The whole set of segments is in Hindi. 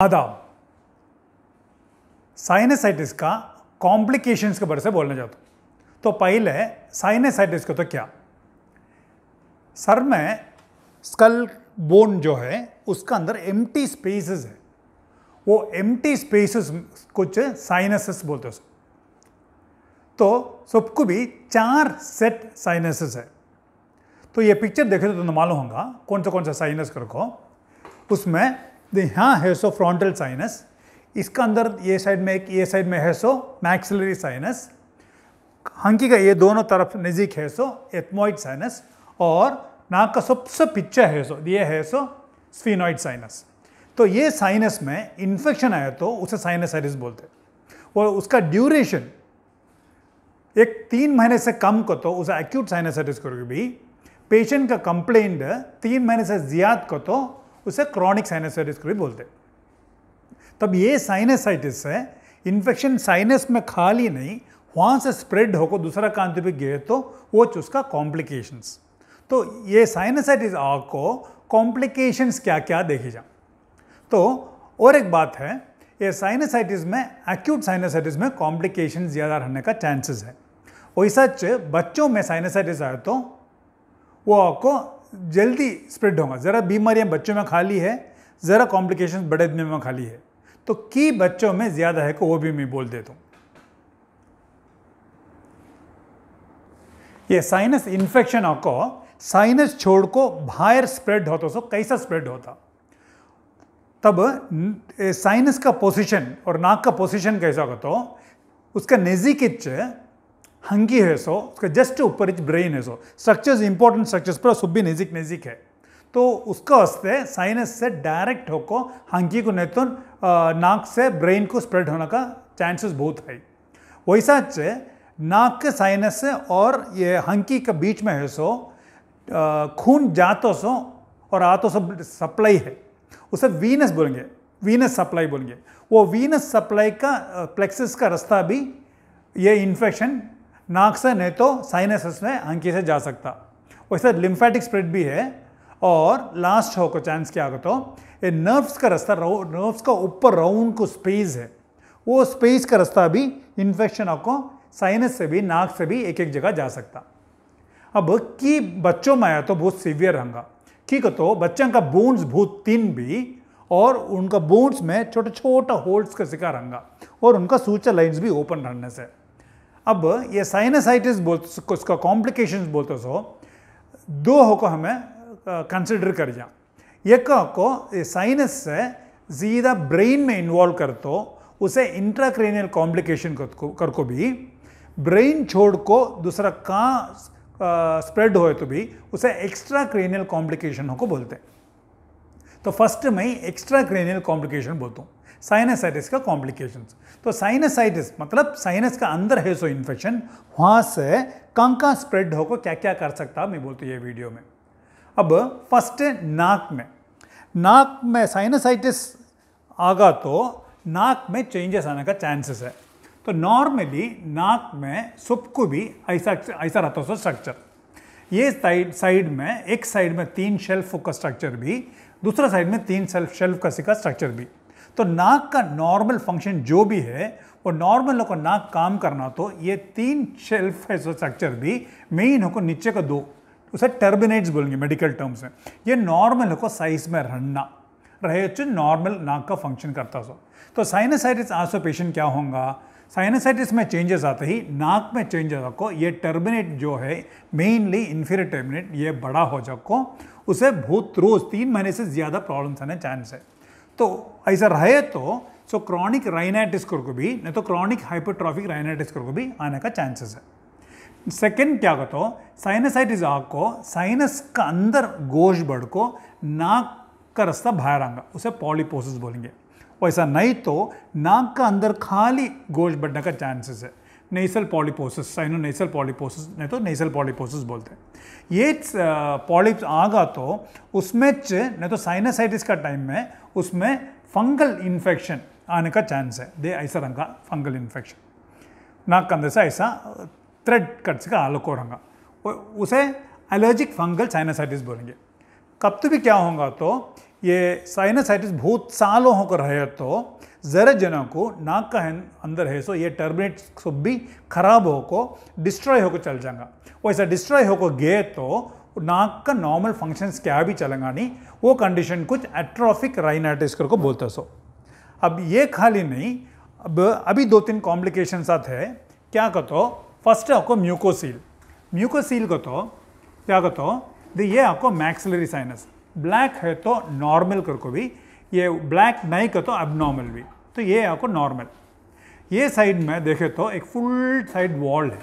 आदाब। साइनसाइटिस का कॉम्प्लिकेशंस के बारे से बोलना चाहता हूँ। तो पहले साइनसाइटिस को तो क्या, सर में स्कल बोन जो है उसका अंदर एम्प्टी स्पेसेस है, वो एम्प्टी स्पेसेस कुछ साइनसेस बोलते हैं। तो सबको भी 4 सेट साइनसेस है। तो ये पिक्चर देखे तो मालूम होगा कौन सा साइनस करको। उसमें यहाँ है सो फ्रंटल साइनस, इसका अंदर ये साइड में है सो मैक्सिलरी साइनस, हंकी का ये दोनों तरफ नज़दीक है सो एथमोइड साइनस, और नाक का सबसे पीछे है सो ये है सो स्फीनोइड साइनस। तो ये साइनस में इन्फेक्शन आया तो उसे साइनसाइटिस बोलते हैं। और उसका ड्यूरेशन एक 3 महीने से कम को तो उसे एक्यूट साइनसाइटिस करोगे भी, पेशेंट का कंप्लेंट 3 महीने से ज़्यादा को तो उसे क्रॉनिक साइनसाइटिस को भी बोलते हैं। तब ये साइनसाइटिस है, इन्फेक्शन साइनस में खाली नहीं, वहाँ से स्प्रेड होकर दूसरा कान पे गए तो वो उसका कॉम्प्लिकेशंस। तो ये साइनसाइटिस आपको कॉम्प्लिकेशंस क्या क्या देखी जा। तो और एक बात है, ये साइनसाइटिस में एक्यूट साइनसाइटिस में कॉम्प्लिकेशन ज़्यादा रहने का चांसेस है। वैसा बच्चों में साइनसाइटिस आए तो वो आपको जल्दी स्प्रेड होगा। ज़रा बीमारियां बच्चों में खाली है, ज़रा कॉम्प्लिकेशंस बड़े आदमी में खाली है। तो की बच्चों में ज़्यादा है को वो भी मैं बोल देता हूँ। ये साइनस इन्फेक्शन आपको साइनस छोड़ को बाहर स्प्रेड होता सो कैसा स्प्रेड होता, तब साइनस का पोजीशन और नाक का पोजीशन कैसा होगा तो उसका नज़दीक हंकी है सो उसका जस्ट ऊपर ब्रेन है सो स्ट्रक्चर्स इंपॉर्टेंट स्ट्रक्चर्स पर सब भी नज़दीक है। तो उसका वास्ते साइनस से डायरेक्ट होको हंकी को नहीं तो नाक से ब्रेन को स्प्रेड होने का चांसेस बहुत है। वैसा नाक के साइनस से और ये हंकी के बीच में है सो खून जातो सो और आतो सब सप्लाई है, उसे वीनस बोलेंगे, वीनस सप्लाई बोलेंगे। वो वीनस सप्लाई का प्लेक्सस का रास्ता भी ये इन्फेक्शन नाक से नहीं तो साइनस में हंकी से जा सकता। वैसे लिम्फेटिक स्प्रेड भी है। और लास्ट हो को चांस क्या होगा तो ये नर्व्स का रास्ता, नर्व्स का ऊपर राउंड को स्पेस है, वो स्पेस का रास्ता भी इन्फेक्शन आपको साइनस से भी नाक से भी एक जगह जा सकता। अब की बच्चों में आया तो बहुत सीवियर होगा। ठीक है, तो बच्चों का बोन्स बहुत थिन भी और उनका बोन्स में छोटे छोटे होल्स का शिकार होगा और उनका सूचर लाइन्स भी ओपन रहने से। अब ये साइनसाइटिस बोलते उसका कॉम्प्लिकेशंस बोलते सो 2 हो को हमें कंसिडर कर जा। एक को साइनस से सीधा ब्रेन में इन्वॉल्व कर तो उसे इंट्राक्रेनियल कॉम्प्लिकेशन कर को भी, ब्रेन छोड़ को दूसरा कहाँ स्प्रेड हो तो भी उसे एक्स्ट्रा क्रेनियल कॉम्प्लिकेशन हो को बोलते हैं। तो फर्स्ट में ही एक्स्ट्रा क्रेनियल कॉम्प्लिकेशन बोलता हूँ, साइनसाइटिस का कॉम्प्लिकेशंस। तो साइनसाइटिस मतलब साइनस का अंदर है सो इन्फेक्शन, वहाँ से कहाँ स्प्रेड हो को क्या क्या कर सकता मैं बोलता हूँ ये वीडियो में। अब फर्स्ट नाक में साइनसाइटिस आगा तो नाक में चेंजेस आने का चांसेस है। तो नॉर्मली नाक में सबको भी ऐसा रहता है स्ट्रक्चर। ये साइड में एक साइड में 3 शेल्फ का स्ट्रक्चर भी, दूसरा साइड में 3 शेल्फ का स्ट्रक्चर भी। तो नाक का नॉर्मल फंक्शन जो भी है वो नॉर्मल लोग को नाक काम करना तो ये 3 शेल्फ है स्ट्रक्चर भी मेन हो नीचे का 2 उसे टर्बिनेट्स बोलेंगे मेडिकल टर्म्स में। ये नॉर्मल को साइज में रहे नॉर्मल नाक का फंक्शन करता सो। तो साइनसाइटिस आसो पेशेंट क्या होगा, साइनसाइटिस में चेंजेस आते ही नाक में चेंजेस को ये टर्बिनेट जो है मेनली इंफीरियर टर्बिनेट ये बड़ा हो जाको उसे बहुत रोज 3 महीने से ज़्यादा प्रॉब्लम्स आने चांस है। तो ऐसा रहे तो सो क्रॉनिक राइनाइटिस को भी नहीं तो क्रॉनिक हाइपरट्रॉफिक राइनाइटिस को भी आने का चांसेस है। सेकेंड क्या कहते हो, साइनसाइटिस आपको साइनस का अंदर गोश बढ़ को नाक का रास्ता बाहर आएगा, उसे पॉलीपोसिस बोलेंगे। वैसा नहीं तो नाक का अंदर खाली गोश बढ़ने का चांसेस है, नेसल पॉलीपोसिस, साइनोनेसल पॉलीपोसिस नहीं तो नेसल पॉलीपोसिस बोलते हैं। ये पॉलिप्स आगा तो उसमें नहीं तो साइनसाइटिस का टाइम में उसमें फंगल इन्फेक्शन आने का चांस है। दे ऐसा रंग का फंगल इन्फेक्शन नाक के अंदर से ऐसा थ्रेड कट्स का आलोक हो रहा, उसे एलर्जिक फंगल साइनसाइटिस बोलेंगे। कब तो भी क्या होगा तो ये साइनसाइटिस बहुत सालों होकर रहे तो ज़रा जनों को नाक का अंदर है सो ये टर्मिनेट सब भी खराब होको डिस्ट्रॉय होकर चल जाएगा। वैसा डिस्ट्रॉय होकर गए तो नाक का नॉर्मल फंक्शंस क्या भी चलेगा नहीं, वो कंडीशन कुछ एट्रोफिक राइनाइटिस को बोलते सो। अब ये खाली नहीं, अब अभी 2-3 कॉम्प्लिकेशंस आते हैं। क्या कहते फर्स्ट आपको म्यूकोसील को तो क्या कहते ये आपको मैक्सिलरी साइनस ब्लैक है तो नॉर्मल करको भी, ये ब्लैक नहीं का तो एबनॉर्मल भी, तो ये आपको नॉर्मल। ये साइड में देखे तो एक फुल साइड वॉल है,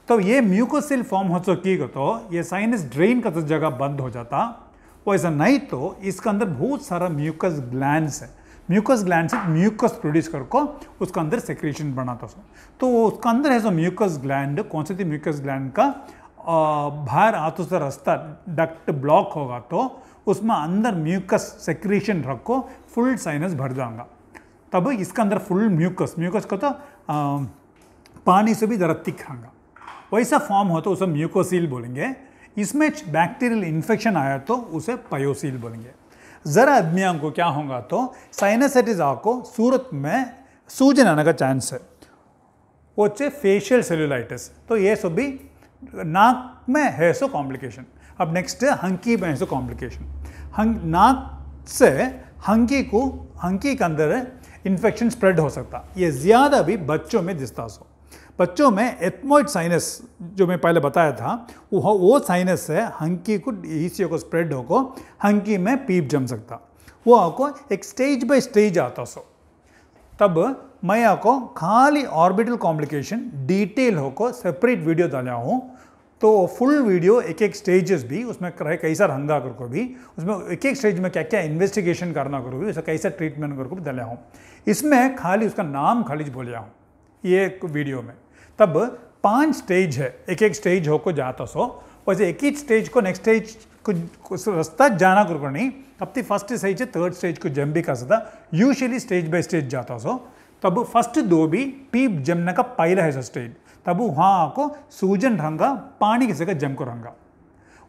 तो ये म्यूकोसिल फॉर्म हो चुकी को तो ये साइनस ड्रेन का तो जगह बंद हो जाता। वैसा नहीं तो इसका अंदर बहुत सारा म्यूकस ग्लैंड्स है, म्यूकस ग्लैंड से म्यूकस प्रोड्यूस करको उसका अंदर सेक्रेशन बनाता सो। तो उसका अंदर है सो म्यूकस ग्लैंड, कौन सी थी म्यूकस ग्लैंड का बाहर आते से रास्ता डक्ट ब्लॉक होगा तो उसमें अंदर म्यूकस सेक्रेशन रखो फुल साइनस भर जाएगा। तब इसका अंदर फुल म्यूकस को तो पानी से भी ज़रा थिक रहेगा, वैसा फॉर्म हो तो उसे म्यूकोसील बोलेंगे। इसमें बैक्टीरियल इन्फेक्शन आया तो उसे पायोसील बोलेंगे। ज़रा आदमियों को क्या होगा तो साइनसाइटिस आपको सूरत में सूजन आने का चांस है, वो फेशियल सेल्यूलाइटिस। तो ये सब भी नाक में है सो कॉम्प्लिकेशन। अब नेक्स्ट है हंकी में है सो कॉम्प्लिकेशन। नाक से हंकी के अंदर इन्फेक्शन स्प्रेड हो सकता, ये ज़्यादा भी बच्चों में दिखता सो। बच्चों में एथमोइड साइनस जो मैं पहले बताया था वो साइनस से हंकी को ईसीओ को स्प्रेड होको हंकी में पीप जम सकता, वो आपको एक स्टेज बाय स्टेज आता सो। तब मैं आपको खाली ऑर्बिटल कॉम्प्लिकेशन डिटेल होको सेपरेट वीडियो डाला हूँ, तो फुल वीडियो एक एक स्टेजेस भी उसमें कैसा रंगा करको भी, उसमें एक एक स्टेज में क्या क्या इन्वेस्टिगेशन करना करो भी, उसका कैसा ट्रीटमेंट करको भी डाला हूँ। इसमें खाली उसका नाम खाली बोलिया हूँ ये वीडियो में। तब 5 स्टेज है, एक एक स्टेज होको जाता सो। वैसे एक ही स्टेज को नेक्स्ट स्टेज को रास्ता जाना करो नहीं, तब तक फर्स्ट स्टेज है 3rd स्टेज को जम भी कर सकता, यूजुअली स्टेज बाय स्टेज जाता सो। तब फर्स्ट 2 भी पीप जमने का पहला है स्टेज, तब वहाँ आपको सूजन रंगा पानी किसी का जम को रंगा।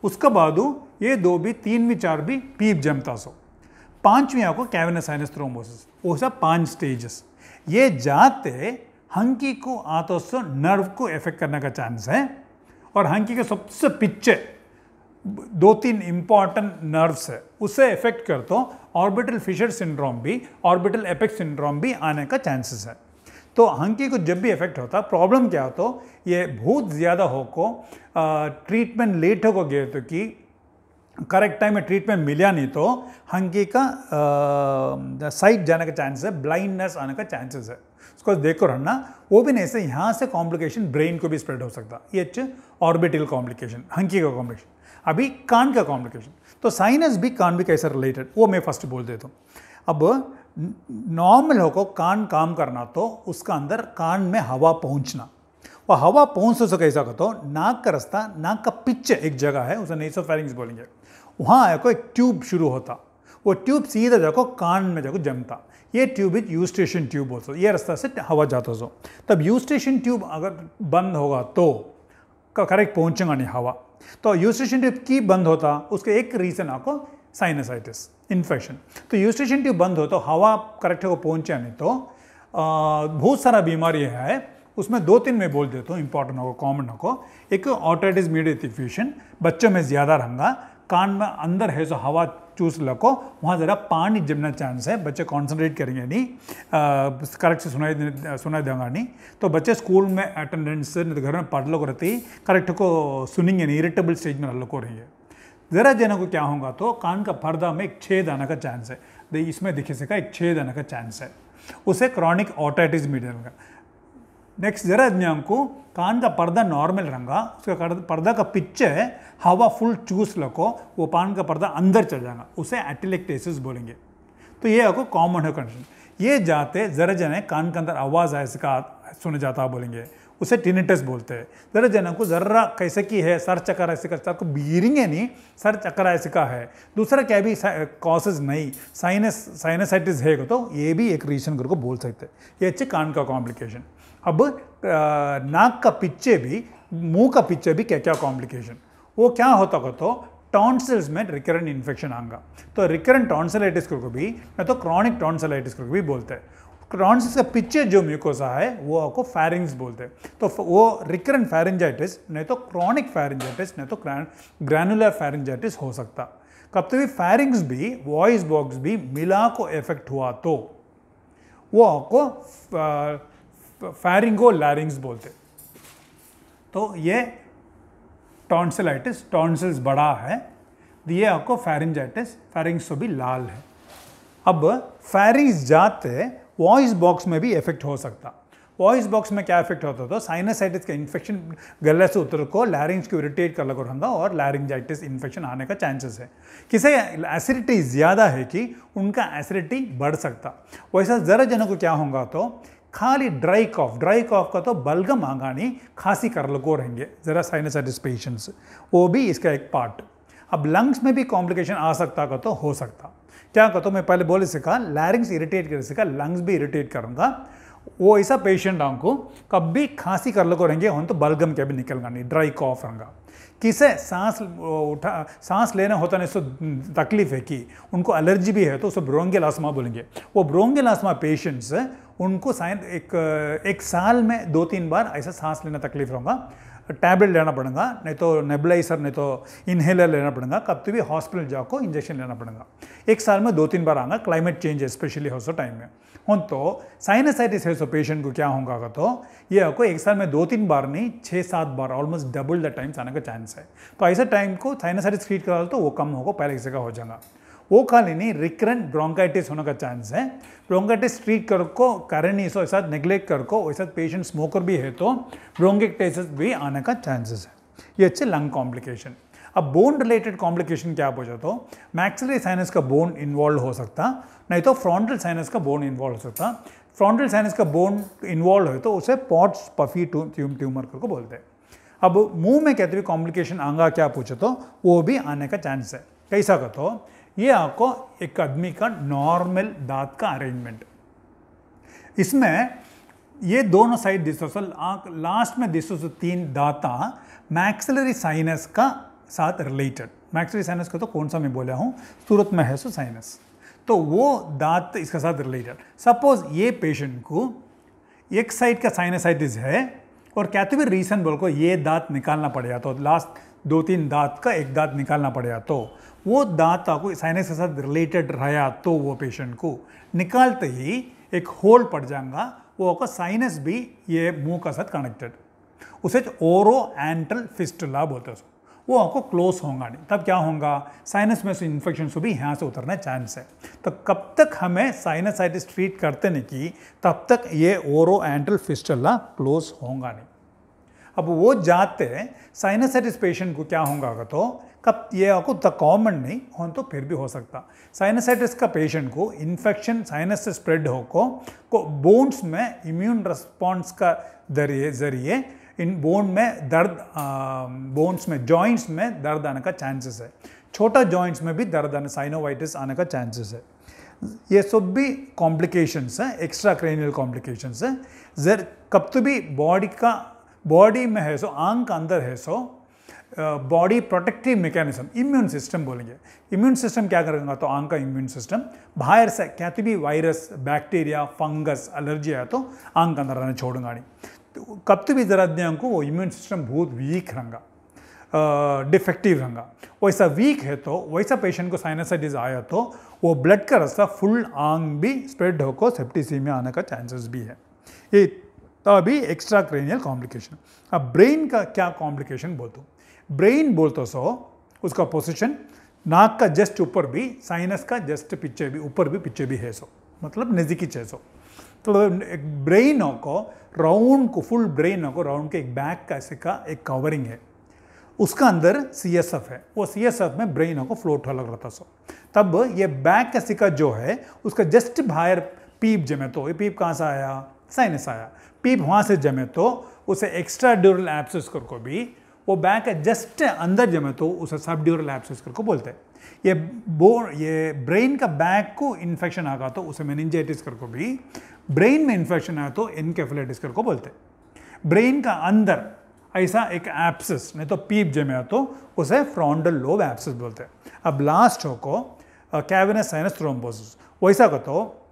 उसका बाद ये 2 भी 3 भी 4 भी पीप जमता सो। 5वीं आपको कैविनस साइनस थ्रोम्बोसिस, वो सब 5 स्टेजेस। ये जाते हंकी को आतो से नर्व को इफेक्ट करने का चांस है, और हंकी के सबसे पीछे 2-3 इंपॉर्टेंट नर्व्स है, उसे इफेक्ट कर तो ऑर्बिटल फिशर सिंड्रोम भी, ऑर्बिटल एपेक्स सिंड्रोम भी आने का चांसेस है। तो हंकी को जब भी इफेक्ट होता, प्रॉब्लम क्या हो तो ये बहुत ज़्यादा हो को ट्रीटमेंट लेट हो गए तो कि करेक्ट टाइम में ट्रीटमेंट मिला नहीं तो हंकी का साइट जाने का चांस है, ब्लाइंडनेस आने का चांसेस है। उसको देखो रहना, वो भी नहीं से यहाँ से कॉम्प्लिकेशन ब्रेन को भी स्प्रेड हो सकता। ये ऑर्बिटल कॉम्प्लिकेशन, हंकी का कॉम्प्लिकेशन। अभी कान का कॉम्प्लिकेशन, तो साइनस भी कान भी कैसे रिलेटेड, वो मैं फर्स्ट बोल देता हूँ। अब नॉर्मल होको कान काम करना तो उसका अंदर कान में हवा पहुँचना, वो हवा पहुँच तो कैसा कहता हो, नाक का रास्ता, नाक का पिच एक जगह है, उसे नेसोफेरिंक्स बोलेंगे, वहाँ आको एक ट्यूब शुरू होता, वो ट्यूब सीधा जाको कान में जाको जमता, ये ट्यूब इज यूस्टेशन ट्यूब बोलते, ये रास्ता से हवा जाता सो। तब यूस्टेशन ट्यूब अगर बंद होगा तो करेक्ट पहुँचेगा नहीं हवा, तो यूस्टेशन ट्यूब की बंद होता, उसका एक रीज़न आपको साइनसाइटिस इन्फेक्शन। तो यूस्टेशन ट्यूब बंद हो तो हवा करेक्ट को पहुँचा नहीं तो बहुत सारा बीमारी है, उसमें 2-3 मैं बोल देता हूँ, इंपॉर्टेंट होगा, कॉमन होगा। एक ऑटराइटिस मीडिया डिफ्यूजन, बच्चों में ज़्यादा रंगा, कान में अंदर है जो हवा चूस लको, वहाँ ज़रा पानी जमना चांस है, बच्चे कॉन्सेंट्रेट करेंगे नहीं, करेक्ट से सुनाई देगा नहीं, तो बच्चे स्कूल में अटेंडेंस घर में पढ़ लो रहती करेक्ट को सुनेंगे नहीं, इरिटेबल स्टेज में लको रही है। ज़रा जनों को क्या होगा तो कान का पर्दा में एक छेद आने का चांस है, इसमें दिखे से का एक छेद आने का चांस है, उसे क्रॉनिक ऑटराइटिस मीडिया का। नेक्स्ट ज़रा आदमियों को कान का पर्दा नॉर्मल रंगा, उसका पर्दा का पिच्चे हवा फुल चूस लको, वो कान का पर्दा अंदर चल जाएगा, उसे एटिलेक्टेसिस बोलेंगे। तो ये आपको कॉमन है कंडीशन। ये जाते ज़रा जने कान के अंदर आवाज़ ऐसे का सुने जाता बोलेंगे, उसे टिनिटस बोलते हैं। ज़रा जनों को ज़र्रा कैसे की है, सर चक्कर ऐसे का, सर को बीरिंगे नहीं, सर चक्कर ऐसे का है, दूसरा क्या भी कॉसेज नहीं, साइनसाइटिस है तो ये भी एक रीजन को बोल सकते हैं। ये अच्छे कान का कॉम्प्लिकेशन। अब नाक का पिच्चे भी, मुंह का पिच्चे भी क्या क्या कॉम्प्लिकेशन, वो क्या होता हो तो टॉन्सिल्स में रिकरेंट इन्फेक्शन आएगा। तो रिकरेंट टॉन्सिलाइटिस को भी नहीं तो क्रॉनिक टॉन्सिलाइटिस को भी बोलते हैं। टॉन्सिल्स का पीछे जो म्यूकोसा है वो आपको फैरिंग्स बोलते हैं। तो वो रिकरेंट फैरिंजाइटिस नहीं तो क्रॉनिक फैरिंजाइटिस नहीं तो ग्रैनुलर फैरिंजाइटिस हो सकता। कब तक भी फैरिंग्स भी वॉइस बॉक्स भी मिला को इफेक्ट हुआ तो वो आपको फैरिंगो लैरिंग्स बोलते। तो ये टॉन्सिलाइटिस, टॉन्सिल्स बड़ा है, ये आपको फैरिंजाइटिस, फैरिंग्स तो भी लाल है। अब फैरिंग्स जाते वॉइस बॉक्स में भी इफेक्ट हो सकता। वॉइस बॉक्स में क्या इफेक्ट होता तो साइनसाइटिस का इन्फेक्शन गले से उतर को लैरिंग्स को इरिटेट कर लगा रहता और लैरिंजाइटिस इन्फेक्शन आने का चांसेस है। किसी एसिडिटी ज़्यादा है कि उनका एसिडिटी बढ़ सकता। वैसा ज़रा जनों को क्या होगा तो खाली ड्राई कॉफ का तो बलगम आगानी खांसी कर लगो रहेंगे ज़रा साइनसाइटिस पेशेंट्स, वो भी इसका एक पार्ट। अब लंग्स में भी कॉम्प्लिकेशन आ सकता का तो हो सकता। क्या कहता मैं पहले बोले सीखा लैरिंग्स इरिटेट कर सीखा, लंग्स भी इरिटेट करूँगा। वो ऐसा पेशेंट आपको कभी खांसी कर लगो रहेंगे तो बलगम के भी निकलगा नहीं, ड्राई कॉफ रहेगा। किसे सांस लेना होता नहीं, सो तकलीफ है कि उनको एलर्जी भी है तो उसे ब्रोंगियल आस्थमा बोलेंगे। वो ब्रोंगियल आस्थमा पेशेंट्स उनको एक साल में 2-3 बार ऐसा सांस लेना तकलीफ होगा, टैबलेट लेना पड़ेगा, नहीं तो नेबुलाइजर नहीं तो इनहेलर लेना पड़ेगा, कब तो भी हॉस्पिटल जाको इंजेक्शन लेना पड़ेगा। एक साल में 2-3 बार आना, क्लाइमेट चेंज स्पेशली हो सो टाइम में हो तो साइनसाइटिस है सो पेशेंट को क्या होगा तो ये आपको एक साल में 2-3 बार नहीं 6-7 बार ऑलमोस्ट डबल द टाइम्स आने का चांस है। तो ऐसे टाइम को साइनसाइटिस ट्रीट करा तो वो कम होगा, पहले किसी का हो जाएगा। वो खाली नहीं रिकरेंट ब्रोंकाइटिस होने का चांस है। ब्रोंकाइटिस ट्रीट कर को करनी सो ऐसा नेग्लेक्ट कर को वैसा पेशेंट स्मोकर भी है तो ब्रोंकाइटिस भी आने का चांसेस है। ये अच्छे लंग कॉम्प्लिकेशन। अब बोन रिलेटेड कॉम्प्लिकेशन क्या हो जाता तो मैक्सिलरी साइनस का बोन इन्वॉल्व हो सकता, नहीं तो फ्रंटल साइनस का बोन इन्वॉल्व हो सकता। फ्रंटल साइनस का बोन इन्वॉल्व है तो उसे पॉट्स पफी ट्यूमर को बोलते हैं। अब मुंह में कहते हुए कॉम्प्लिकेशन आंगा क्या पूछे तो वो भी आने का चांस है। कैसा का तो ये आपको एक आदमी का नॉर्मल दांत का अरेंजमेंट, इसमें ये दोनों साइड दिसोसल लास्ट में दिसोसल 3 दांता मैक्सिलरी साइनस का साथ रिलेटेड। मैक्सिलरी साइनस का तो कौन सा मैं बोला हूँ, सूरत में है सो साइनस, तो वो दांत इसके साथ रिलेटेड। सपोज ये पेशेंट को एक साइड का साइनसाइटिस है और क्या तो भी रीजन बोल को ये दांत निकालना पड़ेगा तो लास्ट 2-3 दांत का एक दांत निकालना पड़ेगा तो वो दांत आपको साइनस के साथ रिलेटेड रहा तो वो पेशेंट को निकालते ही एक होल पड़ जाएगा, वो आपका साइनस भी ये मुंह का साथ कनेक्टेड, उसे ओरो एंटल फिस्टुला बोलते हैं। वो आपको क्लोज होगा नहीं, तब क्या होगा साइनस में से इन्फेक्शन से भी यहाँ से उतरना चांस है। तो कब तक हमें साइनसाइटिस ट्रीट करते नहीं की तब तक ये ओरो एंटल फिस्टुला क्लोज होगा नहीं। अब वो जाते साइनसाइटिस पेशेंट को क्या होगा तो कब ये आपको द कॉमन नहीं हो तो फिर भी हो सकता। साइनसाइटिस का पेशेंट को इन्फेक्शन साइनस से स्प्रेड हो को बोन्स में इम्यून रिस्पॉन्स का जरिए इन बोन में दर्द, बोन्स में जॉइंट्स में दर्द आने का चांसेस है। छोटा जॉइंट्स में भी दर्द आने साइनोवाइटिस आने का चांसेस है। ये सब भी कॉम्प्लिकेशंस है, एक्स्ट्रा क्रेनियल कॉम्प्लिकेशंस है। कब तो भी बॉडी में है सो आंख का अंदर है so body protective mechanism, immune system बोलेंगे। इम्यून सिस्टम क्या करेगा तो आंख का इम्यून सिस्टम बाहर से क्या तो भी वायरस, बैक्टीरिया, फंगस, एलर्जी है तो आंख के अंदर रहने छोड़ूंगा नहीं। तो कब तो भी जरा को वो इम्यून सिस्टम बहुत वीक रहेगा, डिफेक्टिव रहेगा। वैसा वीक है तो वैसा पेशेंट को साइनसाइटिस आया तो वो ब्लड का रास्ता फुल आंख भी स्प्रेड होकर सेप्टिसीमिया आने का चांसेस भी है। ये तभी एक्स्ट्रा क्रेनियल कॉम्प्लिकेशन। अब ब्रेन का क्या कॉम्प्लिकेशन बोलते हो, ब्रेन बोलते सो उसका पोजीशन नाक का जस्ट ऊपर भी, साइनस का जस्ट पीछे भी, ऊपर भी पीछे भी है सो, मतलब नज़दीकी है सो। तो एक ब्रेन को राउंड को फुल ब्रेन को राउंड के एक बैग का ऐसे का एक कवरिंग है, उसका अंदर CSF है। वो CSF में ब्रेन को फ्लोट लग रहा था सो। तब ये बैग का सिक्का जो है उसका जस्ट बाहर पीप जमे तो, ये पीप कहाँ से आया, साइनस आया, पीप वहाँ से जमे तो उसे एक्स्ट्रा ड्यूरल एब्सेस को भी वो बैग का जस्ट अंदर जमे तो उसे सब ड्यूरल एब्सेस को बोलते हैं। ये ब्रेन का बैग को इन्फेक्शन आगा तो उसे मेनिंजाइटिस को भी, ब्रेन में इन्फेक्शन आया तो एनकेफेलाइटिस को बोलते हैं। ब्रेन का अंदर ऐसा एक एप्सिस नहीं तो पीप जमे तो उसे फ्रंटल लोब एप्सिस बोलते हैं। अब लास्ट को कैवर्नस साइनस थ्रोम्बोसिस, वैसा को तो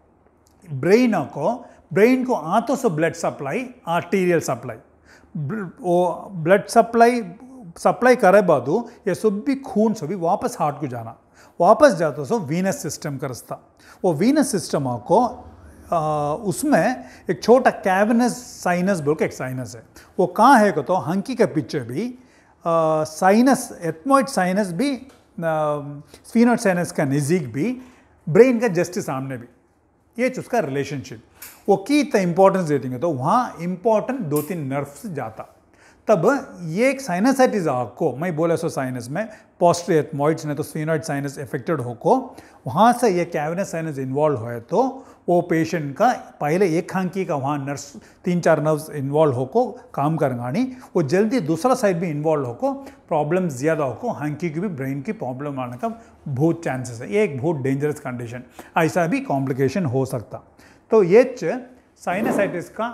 ब्रेन को आतो से ब्लड सप्लाई आर्टीरियल सप्लाई वो ब्लड सप्लाई करे बाद ये सब भी खून से भी वापस हार्ट को जाना, वापस जाता सो वीनस सिस्टम का रास्ता। वो वीनस सिस्टम को उसमें एक छोटा कैवर्नस साइनस बोल के एक साइनस है, वो कहाँ है को तो हंकी के पीछे भी साइनस एथमॉइड साइनस भी स्फीनोइड साइनस का नज़दीक भी ब्रेन का जस्ट सामने भी, ये उसका रिलेशनशिप वो की इतना इंपॉर्टेंस देती है। तो वहाँ इंपॉर्टेंट 2-3 नर्व्स जाता, तब ये एक साइनसाइटिस आपको मैं बोला सो साइनस में पोस्टरी एथमॉइड्स ने तो स्फीनोइड साइनस इफेक्टेड हो को वहाँ से ये कैवर्नस साइनस इन्वॉल्व हो तो वो पेशेंट का पहले एक हंकी का वहाँ नर्व्स 3-4 नर्व्स इन्वॉल्व हो को काम करेंगे, वो जल्दी दूसरा साइड भी इन्वॉल्व हो को प्रॉब्लम ज़्यादा हो को हंकी की भी ब्रेन की प्रॉब्लम आने का बहुत चांसेस है। ये एक बहुत डेंजरस कंडीशन, ऐसा भी कॉम्प्लिकेशन हो सकता। तो ये साइनसाइटिस का